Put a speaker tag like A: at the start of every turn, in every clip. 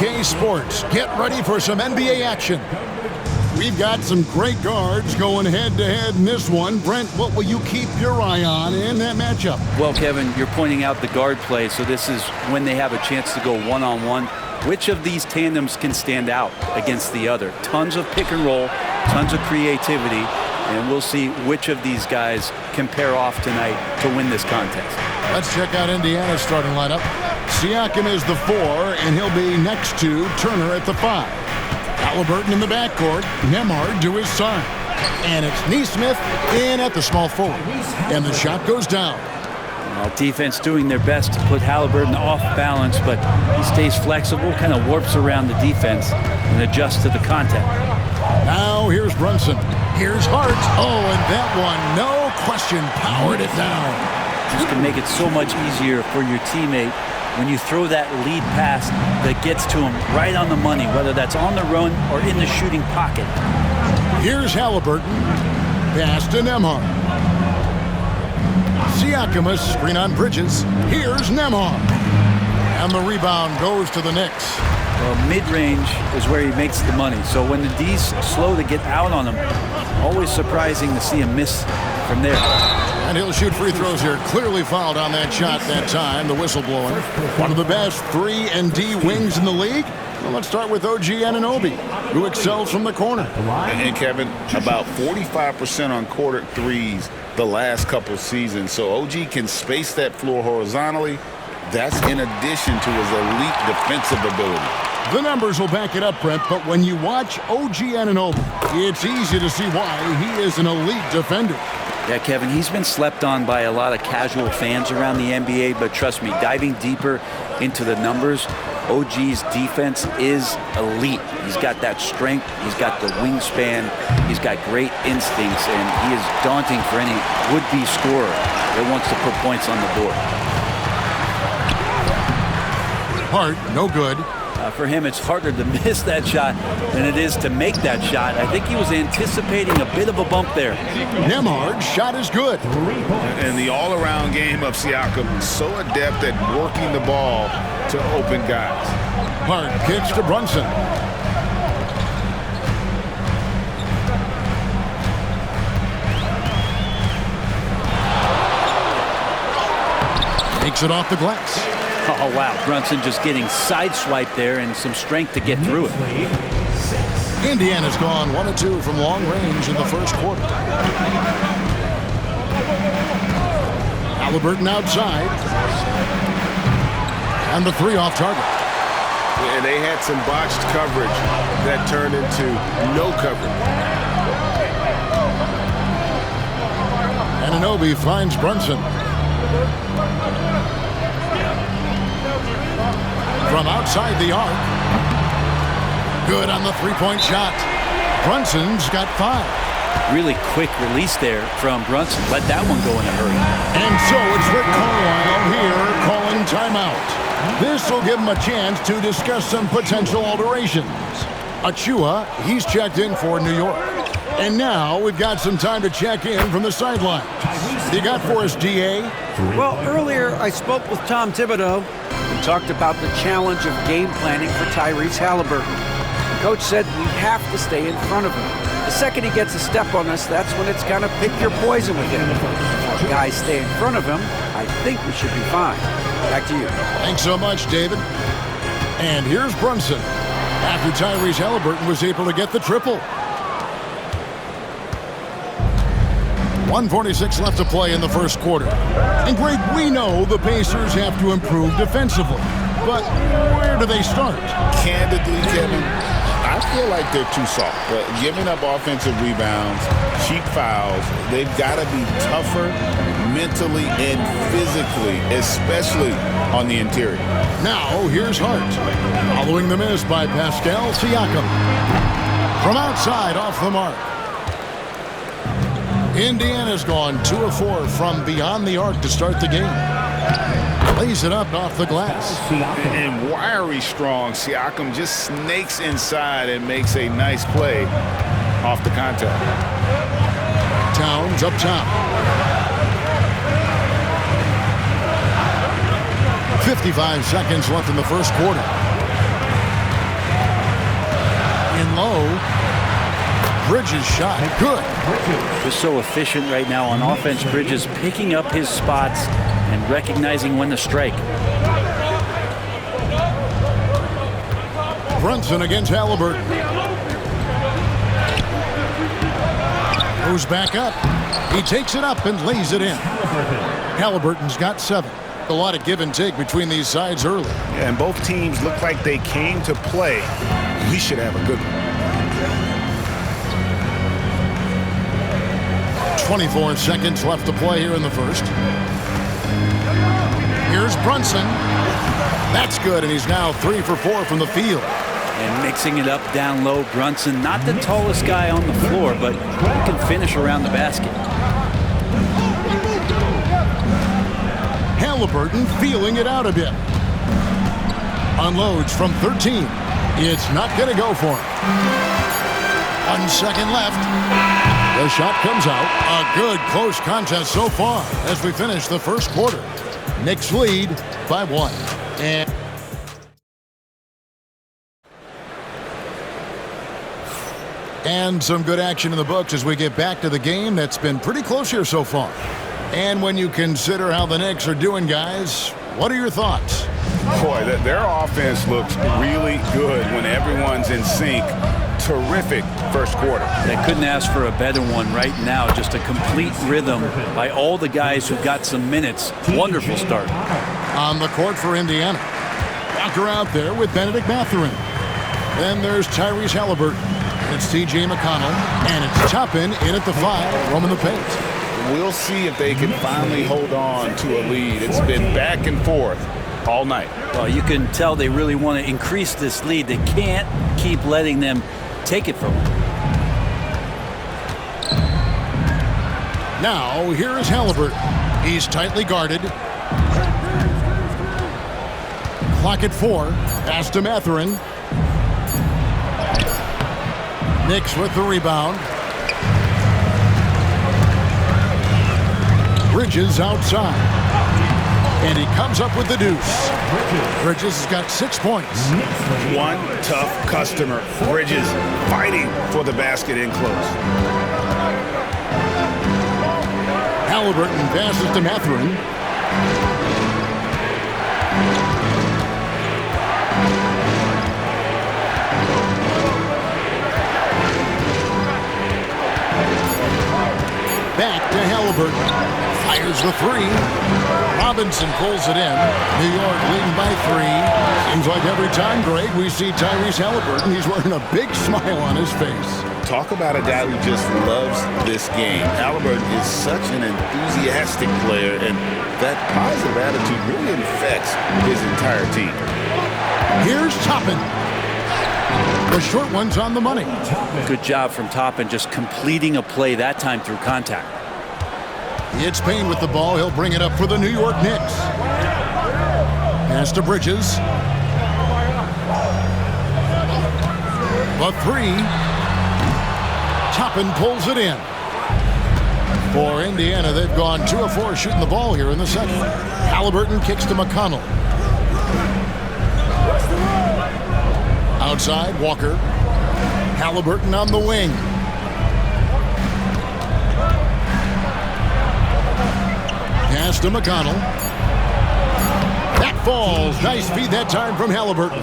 A: 2K Sports. Get ready for some NBA action. We've got some great guards going head-to-head in this one. Brent, what will you keep your eye on in that matchup?
B: Well, Kevin, you're pointing out the guard play, so this is when they have a chance to go one-on-one. Which of these tandems can stand out against the other? Tons of pick and roll, tons of creativity, and we'll see which of these guys can pair off tonight to win this contest.
A: Let's check out Indiana's starting lineup. Siakam is the 4, and he'll be next to Turner at the 5. Halliburton in the backcourt, Nembhard to his side. And it's Nesmith in at the small forward. And the shot goes down.
B: Defense doing their best to put Halliburton off balance, but he stays flexible, kind of warps around the defense and adjusts to the contact.
A: Now here's Brunson. Here's Hart. Oh, and that one, no question, powered it down.
B: This can make it so much easier for your teammate when you throw that lead pass that gets to him right on the money, whether that's on the run or in the shooting pocket.
A: Here's Halliburton. Pass to Nembhard. Siakam, a screen on Bridges. Here's Nembhard. And the rebound goes to the Knicks.
B: Well, mid-range is where he makes the money. So when the D's slow to get out on him, always surprising to see him miss from there.
A: And he'll shoot free throws here. Clearly fouled on that shot that time. The whistle blowing. One of the best 3 and D wings in the league. Well, let's start with OG Anunoby, who excels from the corner.
C: And Kevin, about 45% on quarter threes the last couple seasons. So OG can space that floor horizontally. That's in addition to his elite defensive ability.
A: The numbers will back it up, Brent, but when you watch OG Anunoby, it's easy to see why he is an elite defender.
B: Yeah, Kevin, he's been slept on by a lot of casual fans around the NBA, but trust me, diving deeper into the numbers, OG's defense is elite. He's got that strength, he's got the wingspan, he's got great instincts, and he is daunting for any would-be scorer that wants to put points on the board.
A: Hart, no good.
B: For him, it's harder to miss that shot than it is to make that shot. I think he was anticipating a bit of a bump there.
A: Nembhard's shot is good.
C: And the all-around game of Siakam, so adept at working the ball to open guys.
A: Hart kicks to Brunson. Takes it off the glass.
B: Oh, wow. Brunson just getting sideswiped there and some strength to get through it.
A: Indiana's gone 1 of 2 from long range in the first quarter. Halliburton outside. And the 3 off target.
C: And they had some botched coverage that turned into no coverage.
A: Anunoby finds Brunson. From outside the arc. Good on the 3-point shot. Brunson's got 5.
B: Really quick release there from Brunson. Let that one go in a hurry.
A: And so it's Rick Carlisle here calling timeout. This will give him a chance to discuss some potential alterations. Achua, he's checked in for New York. And now we've got some time to check in from the sidelines. What you got for us, DA?
D: Well, earlier I spoke with Tom Thibodeau and talked about the challenge of game planning for Tyrese Halliburton. The coach said we have to stay in front of him. The second he gets a step on us, that's when it's kind of pick your poison with him. If guys stay in front of him, I think we should be fine. Back to you.
A: Thanks so much, David. And here's Brunson after Tyrese Halliburton was able to get the triple. 1:46 left to play in the first quarter. And Greg, we know the Pacers have to improve defensively. But where do they start?
C: Candidly, Kevin, I feel like they're too soft. But giving up offensive rebounds, cheap fouls, they've got to be tougher mentally and physically, especially on the interior.
A: Now, here's Hart. Following the miss by Pascal Siakam. From outside, off the mark. Indiana's gone 2 of 4 from beyond the arc to start the game. Lays it up off the glass.
C: And wiry strong, Siakam just snakes inside and makes a nice play off the contact.
A: Towns up top. 55 seconds left in the first quarter. Bridges' shot. Good.
B: They're so efficient right now on offense. Bridges picking up his spots and recognizing when to strike.
A: Brunson against Halliburton. Goes back up. He takes it up and lays it in. Halliburton's got 7. A lot of give and take between these sides early.
C: Yeah, and both teams look like they came to play. We should have a good one.
A: 24 seconds left to play here in the first. Here's Brunson. That's good, and he's now 3 for 4 from the field.
B: And mixing it up down low, Brunson, not the tallest guy on the floor, but he can finish around the basket.
A: Halliburton feeling it out a bit. Unloads from 13. It's not going to go for him. 1 second left. The shot comes out. A good close contest so far as we finish the first quarter. Knicks lead by 1. And some good action in the books as we get back to the game that's been pretty close here so far. And when you consider how the Knicks are doing, guys, what are your thoughts?
C: Boy, their offense looks really good when everyone's in sync. Terrific first quarter.
B: They couldn't ask for a better one right now. Just a complete rhythm by all the guys who got some minutes. Wonderful start.
A: On the court for Indiana. Walker out there with Benedict Mathurin. Then there's Tyrese Halliburton. It's T.J. McConnell. And it's Toppin in at the 5, roaming the paint.
C: We'll see if they can finally hold on to a lead. It's been back and forth all night.
B: Well, you can tell they really want to increase this lead. They can't keep letting them take it from them.
A: Now, here is Halliburton. He's tightly guarded. Clock at 4. Pass to Mathurin. Knicks with the rebound. Bridges outside. And he comes up with the deuce. Bridges has got 6 points.
C: One tough customer. Bridges fighting for the basket in close.
A: Halliburton passes to Mathurin. Back to Halliburton. Fires the 3. Robinson pulls it in. New York leading by 3. Seems like every time, Greg, we see Tyrese Halliburton, he's wearing a big smile on his face.
C: Talk about a guy who just loves this game. Halliburton is such an enthusiastic player, and that positive attitude really infects his entire team.
A: Here's Toppin. The short one's on the money.
B: Good job from Toppin, just completing a play that time through contact.
A: It's Payne with the ball. He'll bring it up for the New York Knicks. Pass to Bridges. The 3. Toppin pulls it in. For Indiana, they've gone 2 of 4 shooting the ball here in the second. Halliburton kicks to McConnell. Outside, Walker. Halliburton on the wing. Pass to McConnell. That falls. Nice feed that time from Halliburton.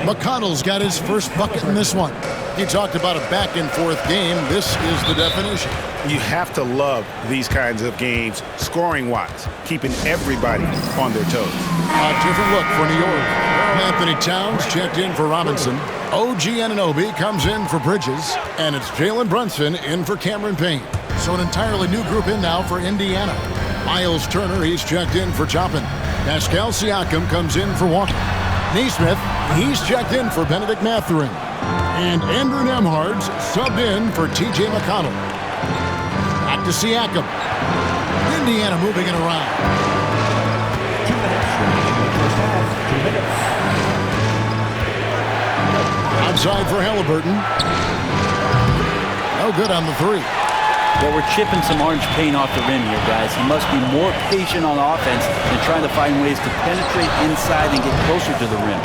A: McConnell's got his first bucket in this one. You talked about a back-and-forth game. This is the definition.
C: You have to love these kinds of games, scoring-wise, keeping everybody on their toes.
A: A different look for New York. Anthony Towns checked in for Robinson. OG Anunoby comes in for Bridges. And it's Jalen Brunson in for Cameron Payne. So an entirely new group in now for Indiana. Miles Turner, he's checked in for Toppin. Pascal Siakam comes in for Walker. Naismith, he's checked in for Benedict Mathurin. And Andrew Nembhard's subbed in for T.J. McConnell. Back to Siakam. Indiana moving it around.
E: 2 minutes remaining first half. 2 minutes.
A: Outside for Halliburton. No good on the 3.
B: Well, we're chipping some orange paint off the rim here, guys. He must be more patient on offense than trying to find ways to penetrate inside and get closer to the rim.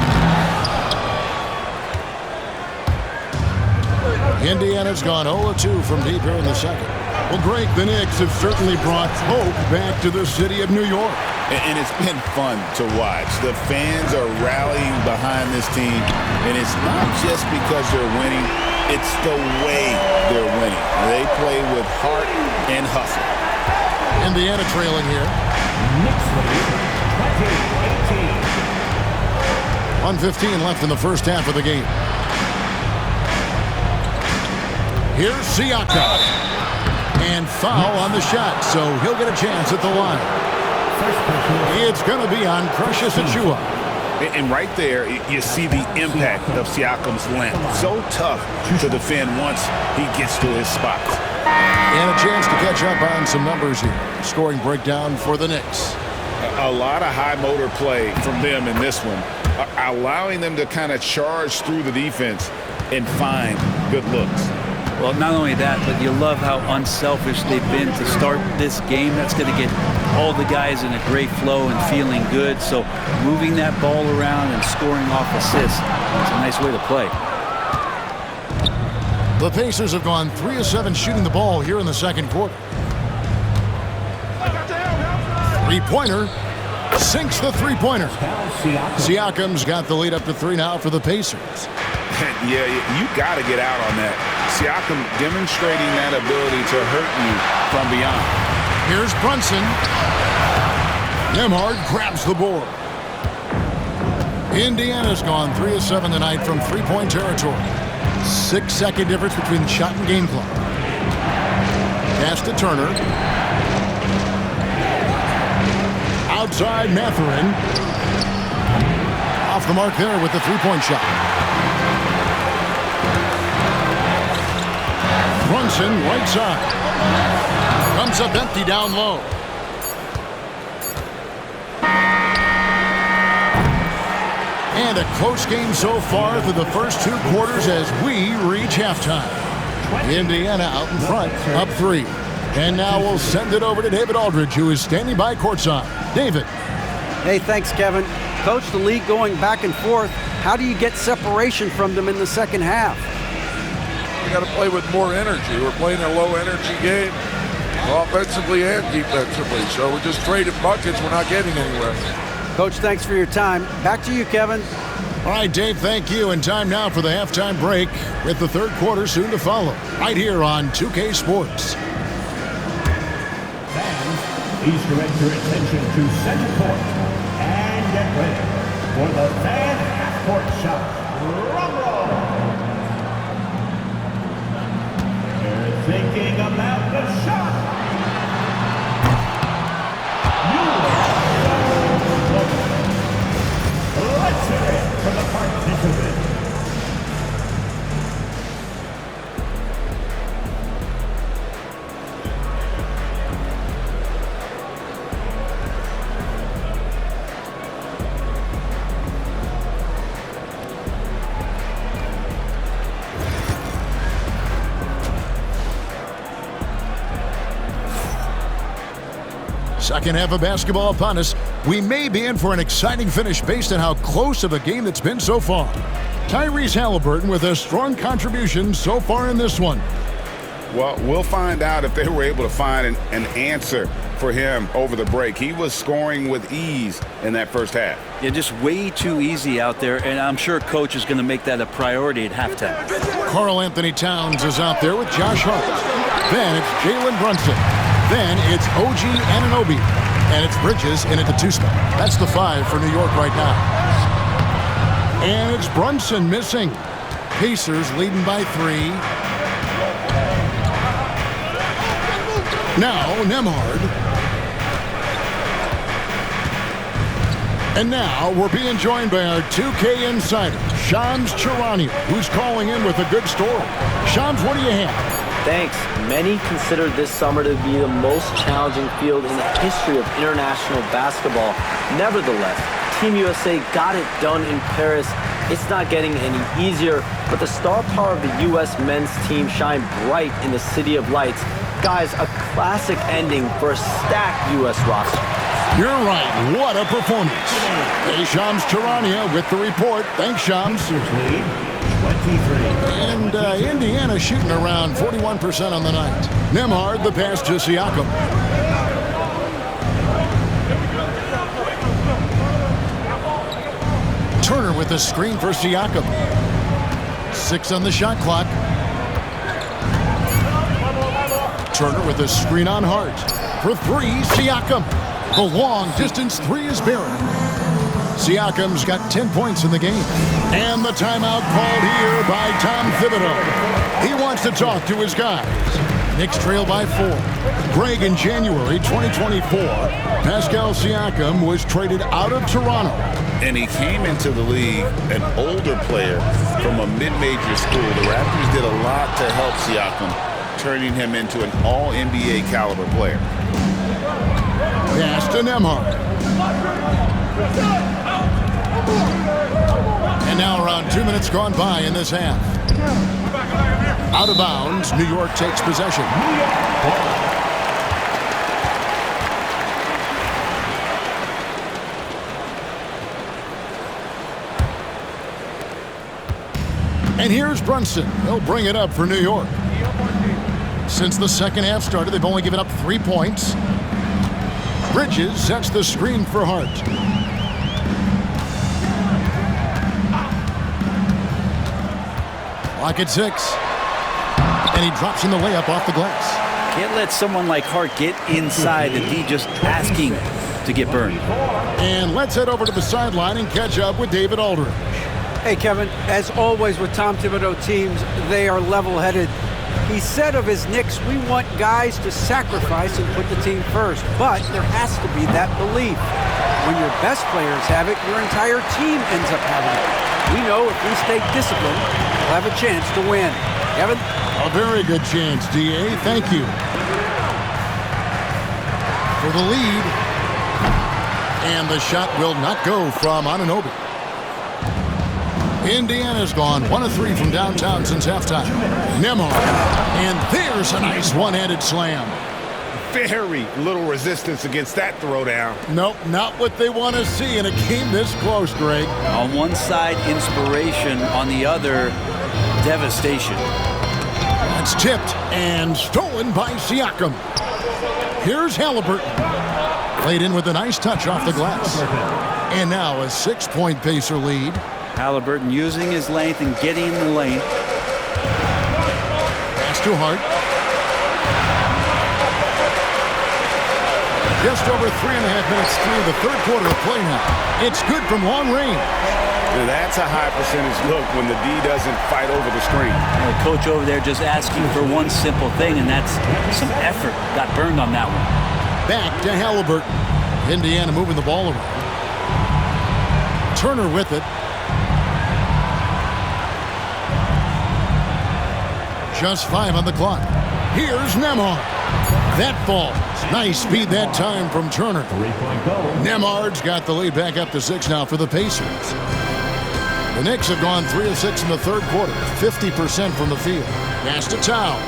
A: Indiana's gone 0-2 from deep here in the second. Well, Greg, the Knicks have certainly brought hope back to the city of New York.
C: And it's been fun to watch. The fans are rallying behind this team, and it's not just because they're winning. It's the way they're winning. They play with heart and hustle.
A: Indiana trailing here.
E: Knicks lead 20-18.
A: 1:15 left in the first half of the game. Here's Siakam. And foul on the shot, so he'll get a chance at the line. It's going to be on Precious Achiuwa.
C: And right there, you see the impact of Siakam's length. So tough to defend once he gets to his spots.
A: And a chance to catch up on some numbers here. Scoring breakdown for the Knicks.
C: A lot of high motor play from them in this one, allowing them to kind of charge through the defense and find good looks.
B: Well, not only that, but you love how unselfish they've been to start this game. That's going to get all the guys in a great flow and feeling good. So moving that ball around and scoring off assists is a nice way to play.
A: The Pacers have gone 3 of 7 shooting the ball here in the second quarter. Three-pointer. Sinks the three-pointer. Siakam's got the lead up to 3 now for the Pacers.
C: Yeah, you got to get out on that. Siakam demonstrating that ability to hurt you from beyond.
A: Here's Brunson. Nembhard grabs the board. Indiana's gone 3 of 7 tonight from three-point territory. 6-second difference between the shot and game clock. Pass to Turner. Outside Mathurin. Off the mark there with the three-point shot. Brunson, right side. Comes up empty down low. And a close game so far through the first 2 quarters as we reach halftime. Indiana out in front, up 3. And now we'll send it over to David Aldridge, who is standing by courtside. David.
D: Hey, thanks, Kevin. Coach, the league going back and forth. How do you get separation from them in the second half?
F: We got to play with more energy. We're playing a low-energy game, offensively and defensively. So we're just trading buckets. We're not getting anywhere.
D: Coach, thanks for your time. Back to you, Kevin.
A: All right, Dave, thank you. And time now for the halftime break with the third quarter soon to follow. Right here on 2K Sports.
E: Fans, please direct your attention to center court and get ready for the fan half-court shot. Drum roll. They're thinking about the shot. Let's hear it for the participants.
A: Second half of basketball upon us. We may be in for an exciting finish based on how close of a game that's been so far. Tyrese Halliburton with a strong contribution so far in this one.
C: Well, we'll find out if they were able to find an answer for him over the break. He was scoring with ease in that first half.
B: Yeah, just way too easy out there, and I'm sure Coach is going to make that a priority at halftime.
A: Karl Anthony Towns is out there with Josh Hart. Then it's Jalen Brunson. Then it's OG Anunoby. And it's Bridges in at the 2-spot. That's the 5 for New York right now. And it's Brunson missing. Pacers leading by 3. Now Nembhard. And now we're being joined by our 2K insider, Shams Charania, who's calling in with a good story. Shams, what do you have?
G: Thanks. Many consider this summer to be the most challenging field in the history of international basketball. Nevertheless, Team USA got it done in Paris. It's not getting any easier, but the star power of the U.S. men's team shined bright in the City of Lights. Guys, a classic ending for a stacked U.S. roster.
A: You're right. What a performance. Hey, Shams Charania with the report. Thanks, Shams.
E: Pacers lead 23.
A: And Indiana shooting around 41% on the night. Nembhard, the pass to Siakam. Turner with the screen for Siakam. 6 on the shot clock. Turner with a screen on Hart. For 3, Siakam. The long distance 3 is buried. Siakam's got 10 points in the game. And the timeout called here by Tom Thibodeau. He wants to talk to his guys. Knicks trail by 4. Greg, in January 2024, Pascal Siakam was traded out of Toronto.
C: And he came into the league an older player from a mid-major school. The Raptors did a lot to help Siakam, turning him into an all-NBA caliber player.
A: Pass to Nembhard. And now around 2 minutes gone by in this half. Out of bounds, New York takes possession. And here's Brunson. He'll bring it up for New York. Since the second half started, they've only given up 3 points. Bridges sets the screen for Hart. Clock at 6. And he drops in the layup off the glass.
B: Can't let someone like Hart get inside and be just asking to get burned.
A: And let's head over to the sideline and catch up with David Aldridge.
D: Hey, Kevin, as always with Tom Thibodeau teams, they are level-headed. He said of his Knicks, we want guys to sacrifice and put the team first, but there has to be that belief. When your best players have it, your entire team ends up having it. We know if we stay disciplined, we'll have a chance to win. Kevin?
A: A very good chance, D.A. Thank you. For the lead. And the shot will not go from Anunoby. Indiana's gone 1 of 3 from downtown since halftime. Nembhard. And there's a nice one-handed slam.
C: Very little resistance against that throwdown.
A: Nope, not what they want to see in a game this close, Greg.
B: On one side, inspiration. On the other, devastation.
A: That's tipped and stolen by Siakam. Here's Halliburton. Played in with a nice touch off the glass. And now a 6-point Pacer lead.
B: Halliburton using his length and getting in the lane.
A: Pass to Hart. Just over 3.5 minutes through the third quarter of play now. It's good from long range.
C: That's a high percentage look when the D doesn't fight over the screen.
B: The coach over there just asking for one simple thing, and that's some effort. Got burned on that one.
A: Back to Halliburton. Indiana moving the ball around. Turner with it. Just 5 on the clock. Here's Nembhard. That falls. Nice speed that time from Turner. Nembhard's got the lead back up to 6 now for the Pacers. The Knicks have gone 3 of 6 in the third quarter, 50% from the field. Pass to Towns.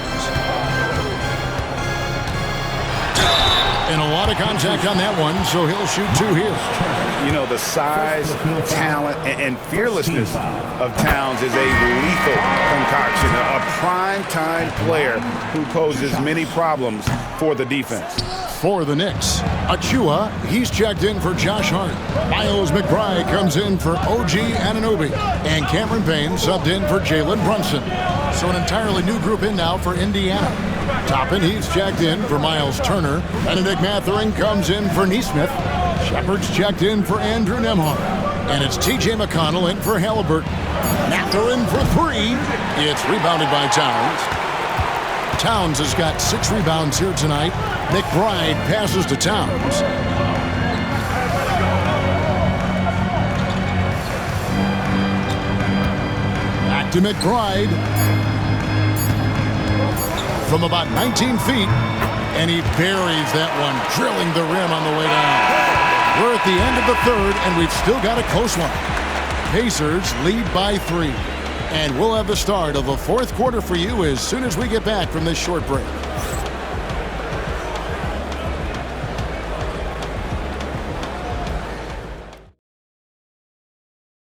A: And a lot of contact on that one, so he'll shoot 2 here.
C: You know, the size, talent, and fearlessness of Towns is a lethal concoction. A prime-time player who poses many problems for the defense.
A: For the Knicks, Achua, he's checked in for Josh Hart. Miles McBride comes in for OG Anunoby. And Cameron Payne subbed in for Jalen Brunson. So an entirely new group in now for Indiana. Toppin, he's checked in for Miles Turner. Benedict Mathurin comes in for Nesmith. Shepard's checked in for Andrew Nembhard. And it's T.J. McConnell in for Halliburton. Mathurin for 3. It's rebounded by Towns. Towns has got 6 rebounds here tonight. McBride passes to Towns. Back to McBride. From about 19 feet. And he buries that one, drilling the rim on the way down. We're at the end of the third, and we've still got a close one. Pacers lead by 3. And we'll have the start of the fourth quarter for you as soon as we get back from this short break.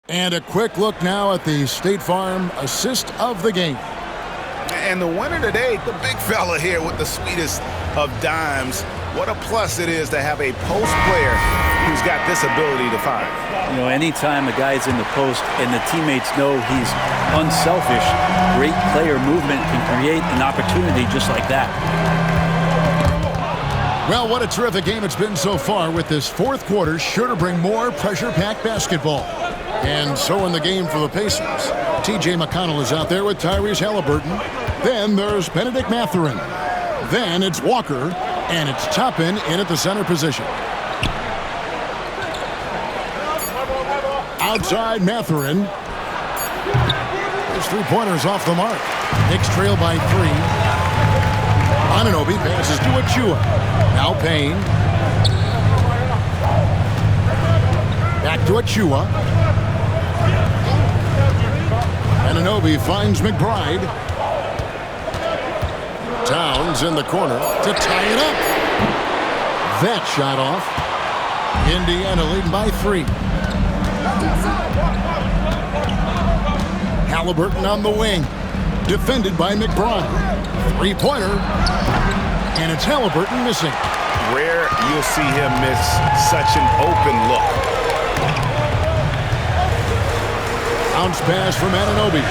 A: And a quick look now at the State Farm assist of the game.
C: And the winner today, the big fella here with the sweetest of dimes. What a plus it is to have a post player who's got this ability to find.
B: You know, anytime a guy's in the post and the teammates know he's unselfish, great player movement can create an opportunity just like that.
A: Well, what a terrific game it's been so far, with this fourth quarter sure to bring more pressure-packed basketball. And so in the game for the Pacers, T.J. McConnell is out there with Tyrese Halliburton. Then there's Benedict Mathurin. Then it's Walker, and it's Toppin in at the center position. Outside Mathurin. His three-pointer's off the mark. Knicks trail by 3. Anunoby passes to Achua. Now Payne. Back to Achua. Anunoby finds McBride. Towns in the corner to tie it up. That shot off. Indiana leading by 3. Halliburton on the wing. Defended by McBride. Three-pointer. And it's Halliburton missing.
C: Rare you'll see him miss such an open look.
A: Bounce pass from Anunoby.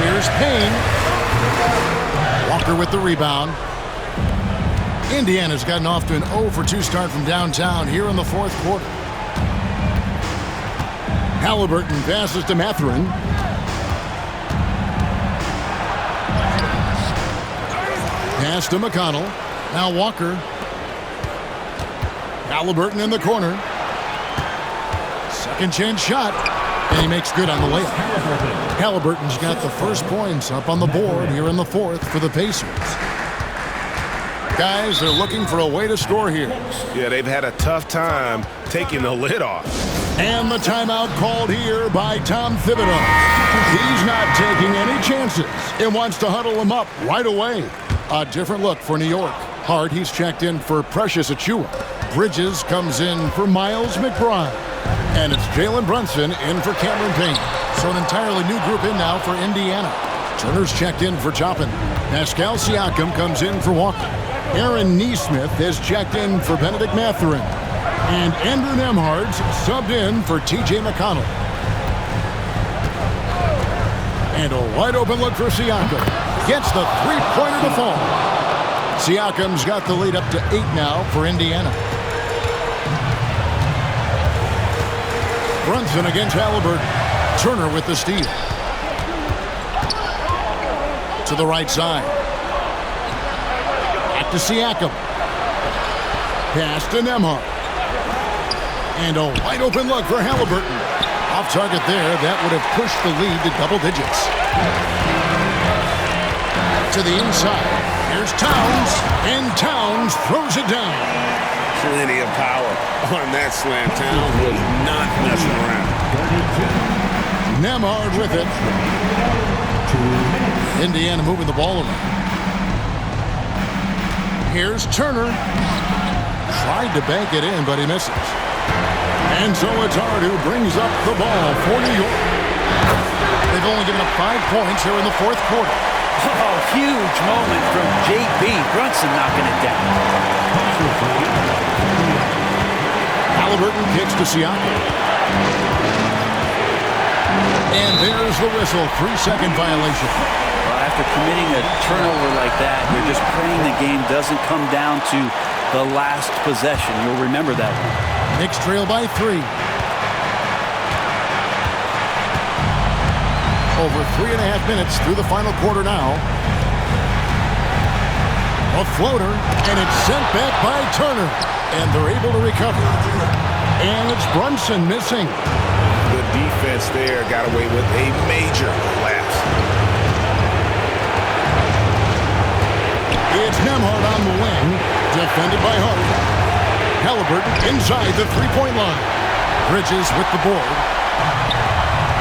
A: Here's Payne. Walker with the rebound. Indiana's gotten off to an 0-for-2 start from downtown here in the fourth quarter. Halliburton passes to Mathurin. Pass to McConnell. Now Walker. Halliburton in the corner. Second chance shot. And he makes good on the layup. Halliburton's got the first points up on the board here in the fourth for the Pacers. Guys, they're looking for a way to score here.
C: Yeah, they've had a tough time taking the lid off.
A: And the timeout called here by Tom Thibodeau. He's not taking any chances and wants to huddle them up right away. A different look for New York. Hart, he's checked in for Precious Achua. Bridges comes in for Miles McBride. And it's Jalen Brunson in for Cameron Payne. So an entirely new group in now for Indiana. Turner's checked in for Toppin. Pascal Siakam comes in for Walker. Aaron Nesmith has checked in for Benedict Mathurin. And Andrew Nembhard's subbed in for T.J. McConnell. And a wide open look for Siakam. Gets the three-pointer to fall. Siakam's got the lead up to 8 now for Indiana. Brunson against Halliburton. Turner with the steal. To the right side. Back to Siakam. Pass to Nembhard. And a wide open look for Halliburton. Off target there. That would have pushed the lead to double digits. To the inside. Here's Towns. And Towns throws it down.
C: Plenty of power on that slam. Towns was not messing around.
A: Nembhard with it. Indiana moving the ball around. Here's Turner. Tried to bank it in, but he misses. And so it's Hart who brings up the ball for New York. They've only given up 5 points here in the fourth quarter.
B: Oh, huge moment from J.B. Brunson knocking it down.
A: Halliburton kicks to Siakam. And there's the whistle. 3-second violation.
B: Well, after committing a turnover like that, you're just praying the game doesn't come down to the last possession. You'll remember that one.
A: Knicks trail by 3. Over 3.5 minutes through the final quarter now. A floater, and it's sent back by Turner. And they're able to recover. And it's Brunson missing.
C: The defense there got away with a major lapse.
A: It's Nembhard on the wing, defended by Hart. Halliburton inside the three-point line. Bridges with the board.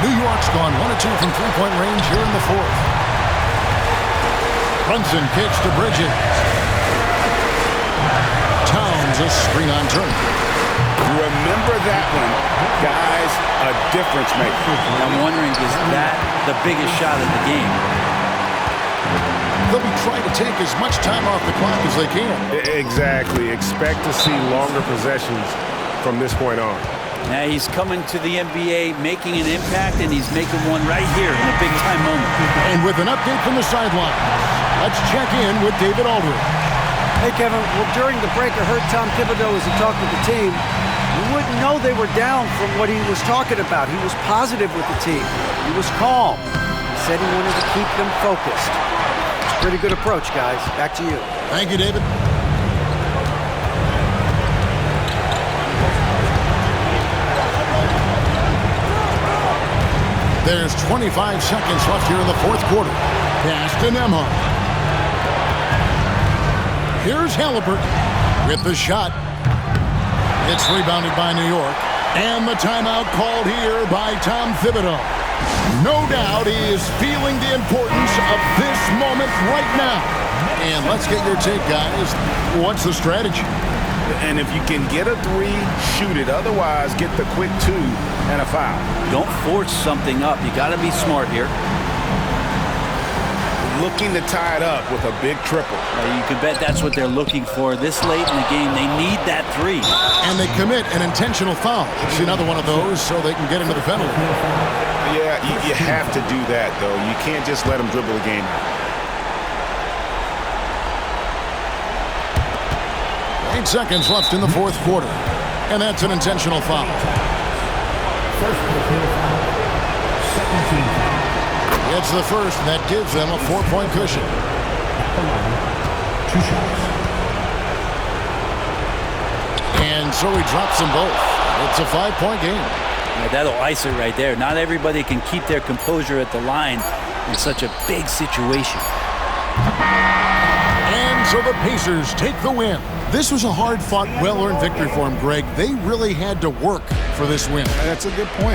A: New York's gone 1 of 2 from three-point range here in the fourth. Brunson kicks to Bridges. Towns a screen on Turner.
C: Remember that one. Guys, a difference maker.
B: I'm wondering, is that the biggest shot of the game?
A: They'll be trying to take as much time off the clock as they can.
H: Exactly. Expect to see longer possessions from this point on.
B: Now he's coming to the NBA, making an impact, and he's making one right here in a big-time moment.
A: And with an update from the sideline, let's check in with David Aldridge.
D: Hey, Kevin. Well, during the break, I heard Tom Thibodeau as he talked with the team. You wouldn't know they were down from what he was talking about. He was positive with the team. He was calm. He said he wanted to keep them focused. It's a pretty good approach, guys. Back to you.
A: Thank you, David. There's 25 seconds left here in the fourth quarter. Pass to Nembhard. Here's Halliburton with the shot. It's rebounded by New York. And the timeout called here by Tom Thibodeau. No doubt he is feeling the importance of this moment right now. And let's get your take, guys. What's the strategy?
C: And if you can get a three, shoot it. Otherwise, get the quick two and a foul.
B: Don't force something up. You got to be smart here.
C: Looking to tie it up with a big triple.
B: You can bet that's what they're looking for this late in the game. They need that three.
A: And they commit an intentional foul. It's another one of those so they can get into the penalty.
C: Yeah, you have to do that, though. You can't just let them dribble the game.
A: 8 seconds left in the fourth quarter. And that's an intentional foul.
E: First personal foul. Second team foul.
A: It's the first, and that gives them a 4-point cushion.
E: At the line, 2 shots.
A: And so he drops them both. It's a 5-point game.
B: Yeah, that'll ice it right there. Not everybody can keep their composure at the line in such a big situation.
A: And so the Pacers take the win. This was a hard-fought, well-earned victory for them, Greg. They really had to work for this win.
C: That's a good point.